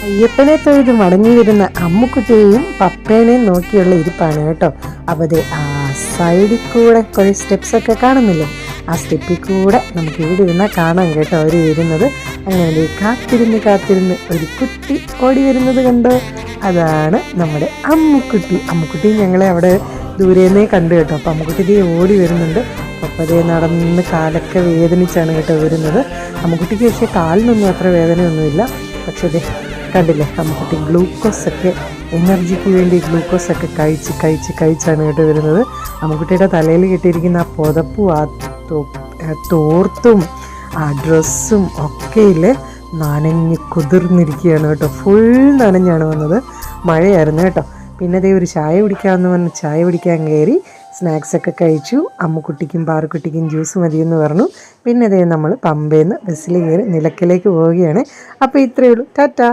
അയ്യപ്പനെ തൊഴുത് മടങ്ങി വരുന്ന അമ്മുക്കുട്ടിയെയും പപ്പേനെയും നോക്കിയുള്ള ഇരിപ്പാണ് കേട്ടോ. അപ്പോൾ അതെ ആ സൈഡിൽ കൂടെ കുറേ സ്റ്റെപ്സൊക്കെ കാണുന്നില്ലേ, ആ സ്റ്റെപ്പിൽ കൂടെ നമുക്ക് ഇവിടെ ഇരുന്നാൽ കാണാം കേട്ടോ അവർ വരുന്നത്. അങ്ങനെ കാത്തിരുന്ന് ഒരു കുട്ടി ഓടി വരുന്നത് കണ്ടോ, അതാണ് നമ്മുടെ അമ്മുക്കുട്ടി ഞങ്ങളെ അവിടെ ദൂരേന്നേ കണ്ടു കേട്ടോ. അപ്പം അമ്മുക്കുട്ടി ഓടി വരുന്നുണ്ട്. പപ്പതേ നടന്ന് കാലൊക്കെ വേദനിച്ചാണ് കേട്ടോ വരുന്നത്. അമ്മുക്കുട്ടിക്ക് പക്ഷേ കാലിനൊന്നും അത്ര വേദനയൊന്നുമില്ല. പക്ഷേ അതെ കണ്ടില്ലേ, അമ്മുക്കുട്ടി ഗ്ലൂക്കോസൊക്കെ എനർജിക്ക് വേണ്ടി ഗ്ലൂക്കോസൊക്കെ കഴിച്ചാണ് കേട്ടോ വരുന്നത്. അമ്മുക്കുട്ടിയുടെ തലയിൽ കെട്ടിയിരിക്കുന്ന ആ പുതപ്പും ആ തോർത്തും ആ ഡ്രസ്സും ഒക്കെ ഇല്ലേ നനഞ്ഞ് കുതിർന്നിരിക്കുകയാണ് കേട്ടോ. ഫുൾ നനഞ്ഞാണ് വന്നത്, മഴയായിരുന്നു കേട്ടോ. പിന്നെ അതേ ഒരു ചായ കുടിക്കാമെന്ന് പറഞ്ഞ് ചായ കുടിക്കാൻ കയറി, സ്നാക്സൊക്കെ കഴിച്ചു. അമ്മുക്കുട്ടിക്കും പാറുക്കുട്ടിക്കും ജ്യൂസ് മതിയെന്ന് പറഞ്ഞു. പിന്നെ അതേ നമ്മൾ പമ്പയിൽ നിന്ന് ബസ്സിൽ കയറി നിലയ്ക്കലേക്ക് പോവുകയാണ്. അപ്പോൾ ഇത്രയേ ഉള്ളൂ, ടാറ്റാ.